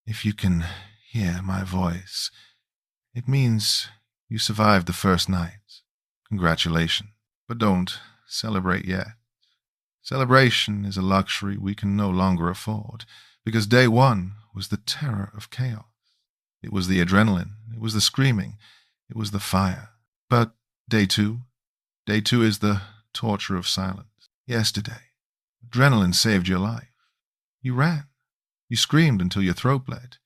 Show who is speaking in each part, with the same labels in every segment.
Speaker 1: If you can hear my voice, it means you survived the first night. Congratulations. But don't celebrate yet. Celebration is a luxury we can no longer afford, because day one was the terror of chaos. It was the adrenaline, it was the screaming, it was the fire. But day two is the torture of silence. Yesterday, adrenaline saved your life. You ran. You screamed until your throat bled.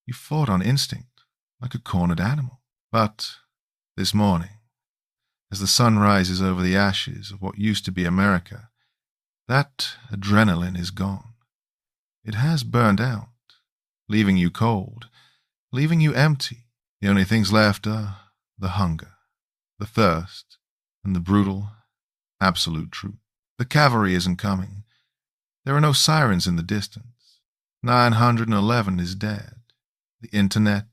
Speaker 1: You fought on instinct, like a cornered animal. But this morning, as the sun rises over the ashes of what used to be America, that adrenaline is gone. It has burned out, leaving you cold, leaving you empty. The only things left are the hunger, the thirst, and the brutal, absolute truth. The cavalry isn't coming. There are no sirens in the distance. 911 is dead. The internet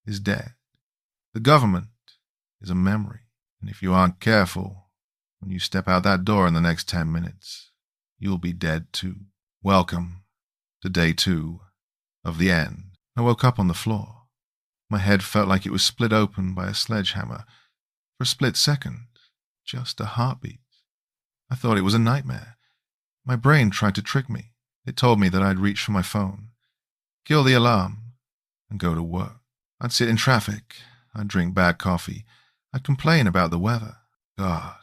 Speaker 1: is dead. The government is a memory. And if you aren't careful, when you step out that door in the next 10 minutes, you'll be dead too. Welcome to day 2 of the end. I woke up on the floor. My head felt like it was split open by a sledgehammer. For a split second, just a heartbeat. I thought it was a nightmare. My brain tried to trick me. It told me that I'd reach for my phone, kill the alarm, and go to work. I'd sit in traffic. I'd drink bad coffee. I'd complain about the weather. God,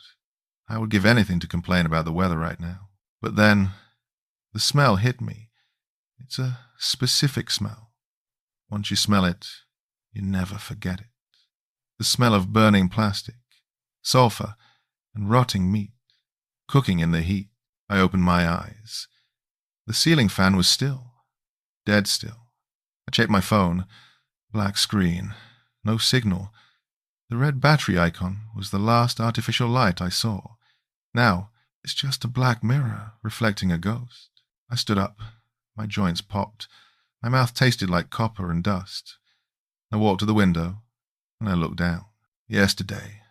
Speaker 1: I would give anything to complain about the weather right now. But then, the smell hit me. It's a specific smell. Once you smell it, you never forget it. The smell of burning plastic, sulfur, and rotting meat, cooking in the heat. I opened my eyes. The ceiling fan was still, dead still. I checked my phone. Black screen, no signal. The red battery icon was the last artificial light I saw. Now, it's just a black mirror reflecting a ghost. I stood up. My joints popped. My mouth tasted like copper and dust. I walked to the window, and I looked down. Yesterday,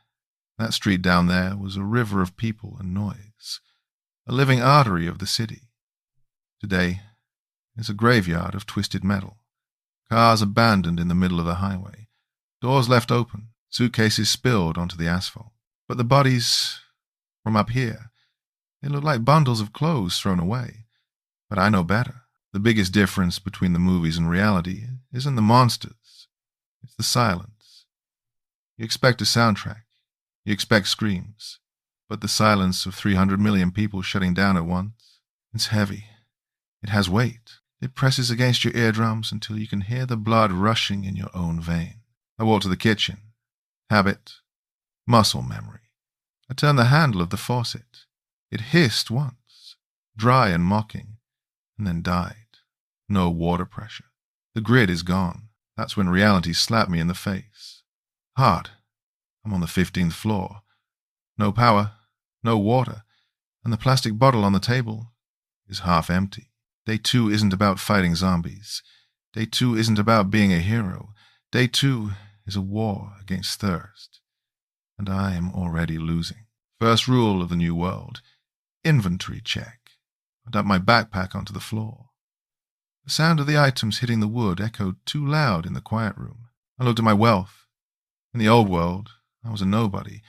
Speaker 1: that street down there was a river of people and noise, a living artery of the city. Today, it's a graveyard of twisted metal. Cars abandoned in the middle of the highway. Doors left open. Suitcases spilled onto the asphalt. But the bodies from up here, they look like bundles of clothes thrown away. But I know better. The biggest difference between the movies and reality isn't the monsters. It's the silence. You expect a soundtrack. You expect screams. But the silence of 300 million people shutting down at once, it's heavy. It has weight. It presses against your eardrums until you can hear the blood rushing in your own vein. I walked to the kitchen. Habit. Muscle memory. I turned the handle of the faucet. It hissed once, dry and mocking, and then died. No water pressure. The grid is gone. That's when reality slapped me in the face. Hard. I'm on the 15th floor. No power, no water, and the plastic bottle on the table is half empty. Day 2 isn't about fighting zombies. Day 2 isn't about being a hero. Day 2 is a war against thirst. And I am already losing. First rule of the new world. Inventory check. I dumped my backpack onto the floor. The sound of the items hitting the wood echoed too loud in the quiet room. I looked at my wealth. In the old world, I was a nobody.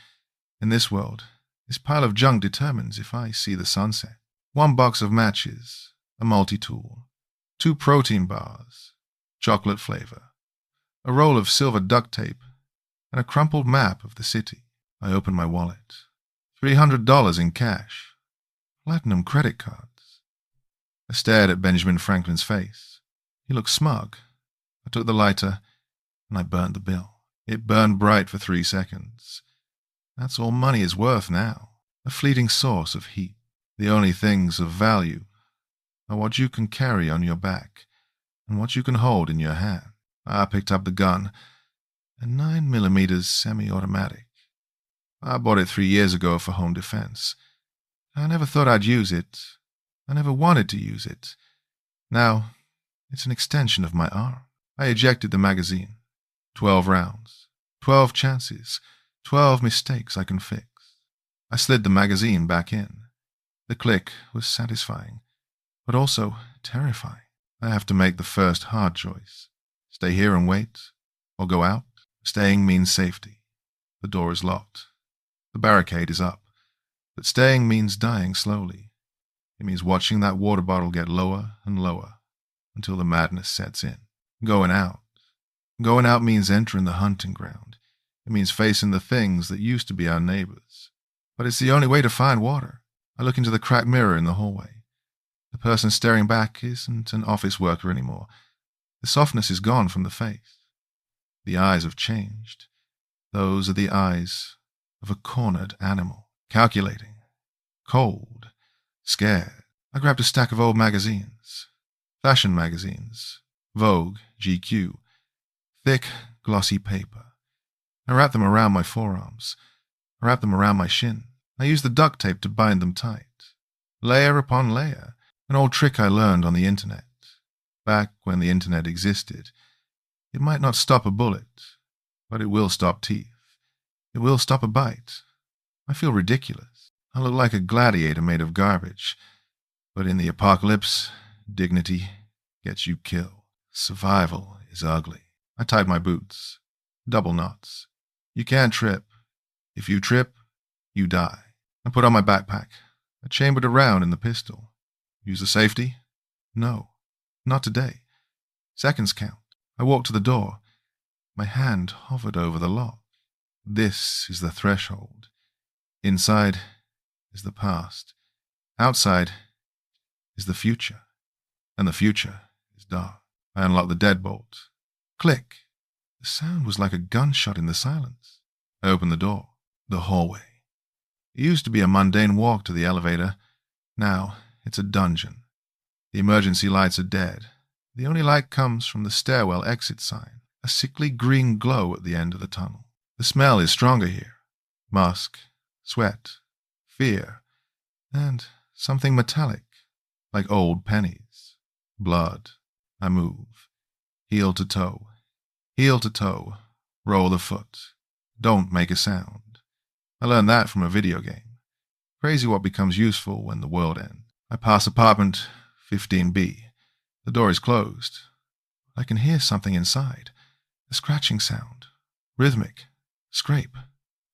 Speaker 1: In this world, this pile of junk determines if I see the sunset. 1 box of matches, a multi-tool, 2 protein bars, chocolate flavor, a roll of silver duct tape, and a crumpled map of the city. I opened my wallet. $300 in cash. Platinum credit cards. I stared at Benjamin Franklin's face. He looked smug. I took the lighter, and I burned the bill. It burned bright for 3 seconds. That's all money is worth now. A fleeting source of heat. The only things of value are what you can carry on your back and what you can hold in your hand. I picked up the gun, a 9mm semi-automatic. I bought it 3 years ago for home defense. I never thought I'd use it. I never wanted to use it. Now, it's an extension of my arm. I ejected the magazine. 12 rounds. 12 chances. 12 mistakes I can fix. I slid the magazine back in. The click was satisfying, but also terrifying. I have to make the first hard choice. Stay here and wait, or go out. Staying means safety. The door is locked. The barricade is up. But staying means dying slowly. It means watching that water bottle get lower and lower until the madness sets in. Going out. Going out means entering the hunting ground. It means facing the things that used to be our neighbors. But it's the only way to find water. I look into the cracked mirror in the hallway. The person staring back isn't an office worker anymore. The softness is gone from the face. The eyes have changed. Those are the eyes of a cornered animal. Calculating. Cold. Scared. I grabbed a stack of old magazines. Fashion magazines. Vogue, GQ. Thick, glossy paper. I wrapped them around my forearms. I wrapped them around my shin. I used the duct tape to bind them tight. Layer upon layer. An old trick I learned on the internet. Back when the internet existed. It might not stop a bullet, but it will stop teeth. It will stop a bite. I feel ridiculous. I look like a gladiator made of garbage. But in the apocalypse, dignity gets you killed. Survival is ugly. I tied my boots. Double knots. You can't trip. If you trip, you die. I put on my backpack. I chambered a round in the pistol. Use the safety? No. Not today. Seconds count. I walked to the door. My hand hovered over the lock. This is the threshold. Inside is the past. Outside is the future. And the future is dark. I unlocked the deadbolt. Click. The sound was like a gunshot in the silence. I opened the door. The hallway. It used to be a mundane walk to the elevator. Now it's a dungeon. The emergency lights are dead. The only light comes from the stairwell exit sign, a sickly green glow at the end of the tunnel. The smell is stronger here. Musk, sweat, fear, and something metallic, like old pennies. Blood. I move. Heel to toe. Heel to toe. Roll the foot. Don't make a sound. I learned that from a video game. Crazy what becomes useful when the world ends. I pass apartment 15B. The door is closed. I can hear something inside. A scratching sound. Rhythmic. Scrape.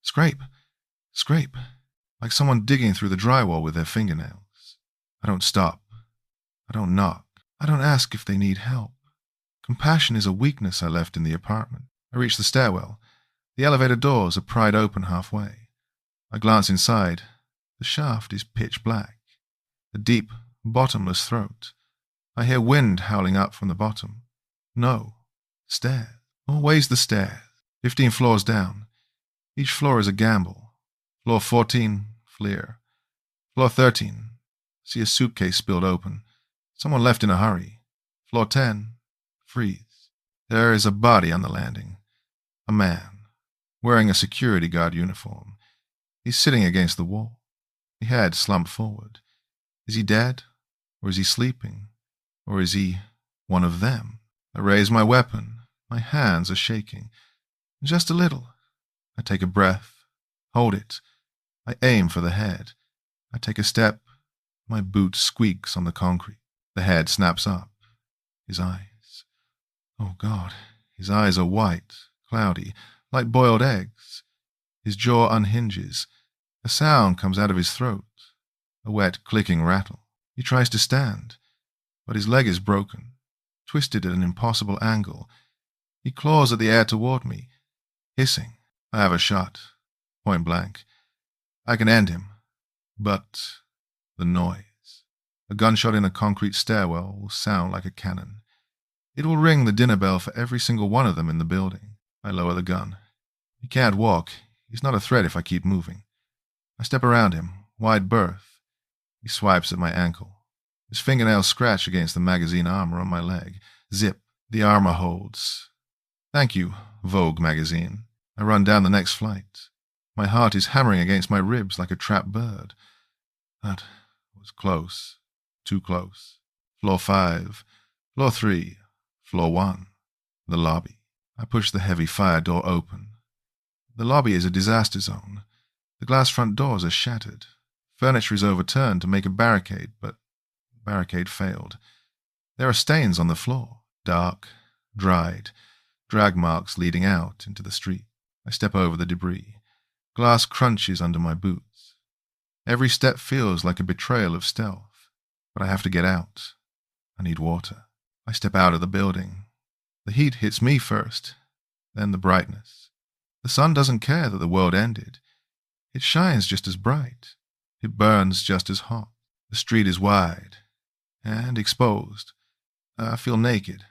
Speaker 1: Scrape. Scrape. Like someone digging through the drywall with their fingernails. I don't stop. I don't knock. I don't ask if they need help. Compassion is a weakness I left in the apartment. I reach the stairwell. The elevator doors are pried open halfway. I glance inside. The shaft is pitch black. A deep, bottomless throat. I hear wind howling up from the bottom. No. Stairs. Always the stairs. 15 floors down. Each floor is a gamble. Floor 14, Fleer. Floor 13. See a suitcase spilled open. Someone left in a hurry. Floor 10. Freeze. There is a body on the landing. A man. Wearing a security guard uniform. He's sitting against the wall. The head slumped forward. Is he dead? Or is he sleeping? Or is he one of them? I raise my weapon. My hands are shaking. Just a little. I take a breath. Hold it. I aim for the head. I take a step. My boot squeaks on the concrete. The head snaps up. His eyes. Oh God. His eyes are white, cloudy, like boiled eggs. His jaw unhinges. A sound comes out of his throat. A wet, clicking rattle. He tries to stand, but his leg is broken, twisted at an impossible angle. He claws at the air toward me, hissing. I have a shot, point blank. I can end him, but the noise. A gunshot in a concrete stairwell will sound like a cannon. It will ring the dinner bell for every single one of them in the building. I lower the gun. He can't walk. He's not a threat if I keep moving. I step around him, wide berth. He swipes at my ankle. His fingernails scratch against the magazine armor on my leg. Zip. The armor holds. Thank you, Vogue magazine. I run down the next flight. My heart is hammering against my ribs like a trapped bird. That was close. Too close. Floor 5. Floor 3. Floor 1. The lobby. I push the heavy fire door open. The lobby is a disaster zone. The glass front doors are shattered. Furniture is overturned to make a barricade, but the barricade failed. There are stains on the floor, dark, dried, drag marks leading out into the street. I step over the debris. Glass crunches under my boots. Every step feels like a betrayal of stealth, but I have to get out. I need water. I step out of the building. The heat hits me first, then the brightness. The sun doesn't care that the world ended. It shines just as bright. It burns just as hot. The street is wide and exposed. I feel naked.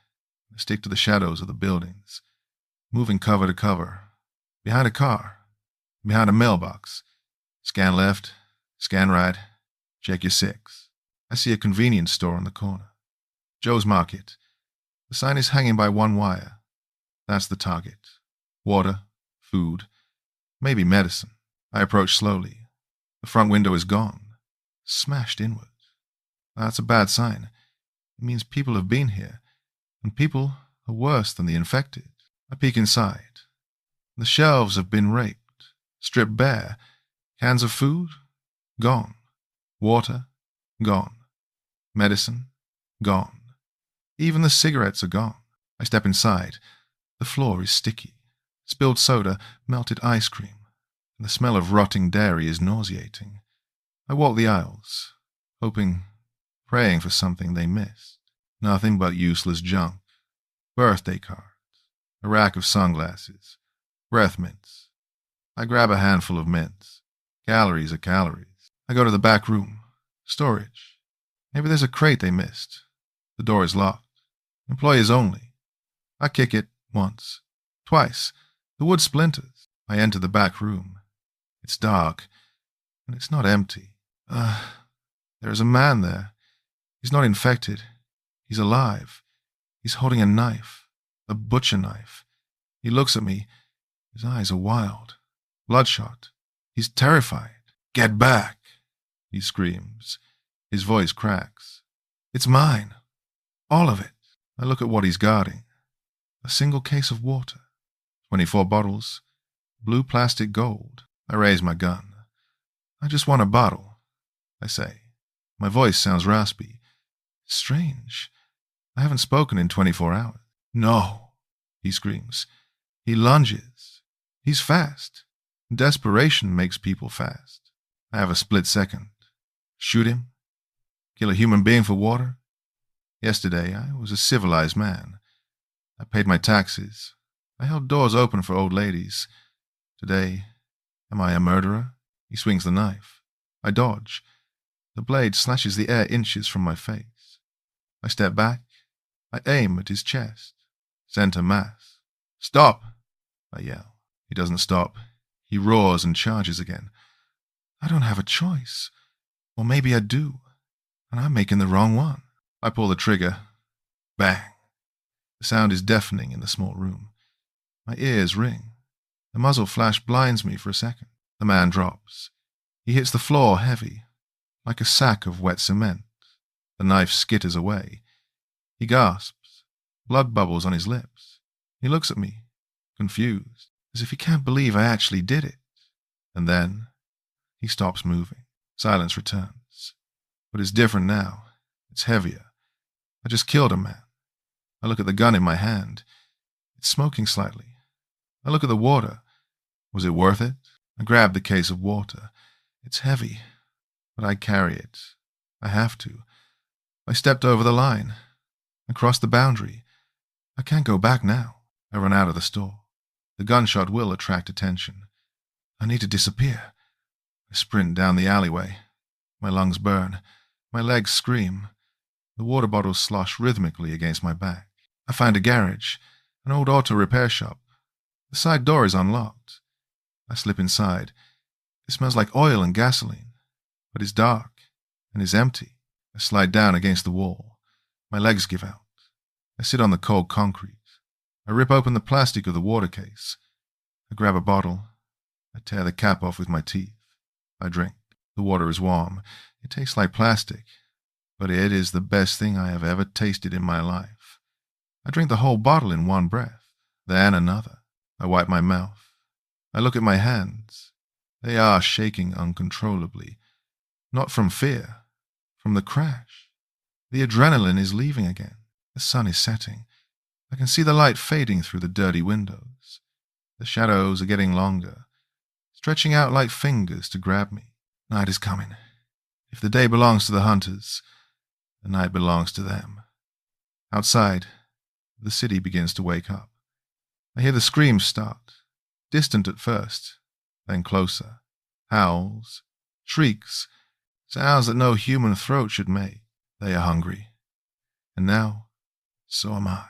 Speaker 1: I stick to the shadows of the buildings, moving cover to cover. Behind a car, behind a mailbox. Scan left, scan right, check your 6. I see a convenience store on the corner. Joe's Market. The sign is hanging by one wire. That's the target. Water, food, maybe medicine. I approach slowly. The front window is gone, smashed inward. That's a bad sign. It means people have been here, and people are worse than the infected. I peek inside. The shelves have been raped, stripped bare. Cans of food? Gone. Water? Gone. Medicine? Gone. Even the cigarettes are gone. I step inside. The floor is sticky. Spilled soda, melted ice cream, and the smell of rotting dairy is nauseating. I walk the aisles, hoping, praying for something they missed. Nothing but useless junk. Birthday cards, a rack of sunglasses, breath mints. I grab a handful of mints. Calories are calories. I go to the back room. Storage. Maybe there's a crate they missed. The door is locked. Employees only. I kick it once, twice. The wood splinters. I enter the back room. It's dark, and it's not empty. There is a man there. He's not infected. He's alive. He's holding a knife, a butcher knife. He looks at me. His eyes are wild, bloodshot. He's terrified. "Get back," he screams. His voice cracks. "It's mine. All of it." I look at what he's guarding. A single case of water. 24 bottles. Blue plastic gold. I raise my gun. "I just want a bottle," I say. My voice sounds raspy. Strange. I haven't spoken in 24 hours. "No," he screams. He lunges. He's fast. Desperation makes people fast. I have a split second. Shoot him? Kill a human being for water? Yesterday, I was a civilized man. I paid my taxes. I held doors open for old ladies. Today, am I a murderer? He swings the knife. I dodge. The blade slashes the air inches from my face. I step back. I aim at his chest. Center mass. "Stop!" I yell. He doesn't stop. He roars and charges again. I don't have a choice. Or maybe I do. And I'm making the wrong one. I pull the trigger. Bang. The sound is deafening in the small room. My ears ring. The muzzle flash blinds me for a second. The man drops. He hits the floor heavy, like a sack of wet cement. The knife skitters away. He gasps. Blood bubbles on his lips. He looks at me, confused, as if he can't believe I actually did it. And then he stops moving. Silence returns. But it's different now. It's heavier. I just killed a man. I look at the gun in my hand. It's smoking slightly. I look at the water. Was it worth it? I grab the case of water. It's heavy, but I carry it. I have to. I stepped over the line. I crossed the boundary. I can't go back now. I run out of the store. The gunshot will attract attention. I need to disappear. I sprint down the alleyway. My lungs burn. My legs scream. The water bottles slosh rhythmically against my back. I find a garage, an old auto repair shop. The side door is unlocked. I slip inside. It smells like oil and gasoline, but it's dark and it's empty. I slide down against the wall. My legs give out. I sit on the cold concrete. I rip open the plastic of the water case. I grab a bottle. I tear the cap off with my teeth. I drink. The water is warm. It tastes like plastic, but it is the best thing I have ever tasted in my life. I drink the whole bottle in one breath, then another. I wipe my mouth. I look at my hands. They are shaking uncontrollably. Not from fear, from the crash. The adrenaline is leaving again. The sun is setting. I can see the light fading through the dirty windows. The shadows are getting longer, stretching out like fingers to grab me. Night is coming. If the day belongs to the hunters, the night belongs to them. Outside, the city begins to wake up. I hear the screams start, distant at first, then closer. Howls, shrieks, sounds that no human throat should make. They are hungry. And now, so am I.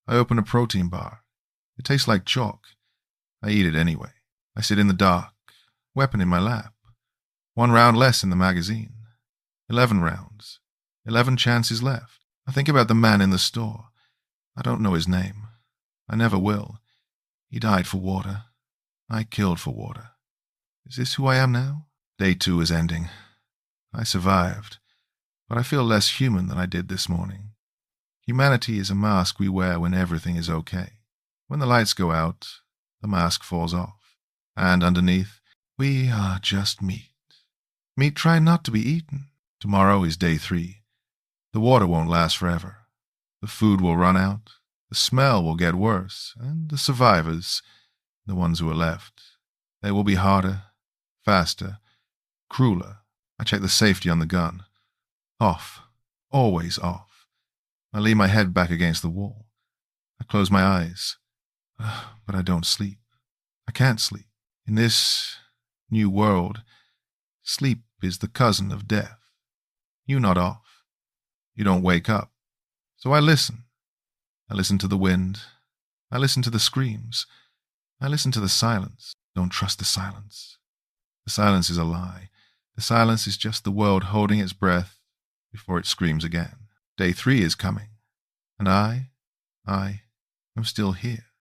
Speaker 1: I open a protein bar. It tastes like chalk. I eat it anyway. I sit in the dark, weapon in my lap. 1 round less in the magazine. 11 rounds. 11 chances left. I think about the man in the store. I don't know his name. I never will. He died for water. I killed for water. Is this who I am now? Day 2 is ending. I survived, but I feel less human than I did this morning. Humanity is a mask we wear when everything is okay. When the lights go out, the mask falls off, and underneath, we are just meat. Meat trying not to be eaten. Tomorrow is day 3. The water won't last forever. The food will run out, the smell will get worse, and the survivors, the ones who are left, they will be harder, faster, crueler. I check the safety on the gun. Off. Always off. I lean my head back against the wall. I close my eyes. But I don't sleep. I can't sleep. In this new world, sleep is the cousin of death. You nod off. You don't wake up. So I listen. I listen to the wind. I listen to the screams. I listen to the silence. Don't trust the silence. The silence is a lie. The silence is just the world holding its breath before it screams again. Day 3 is coming. And I am still here.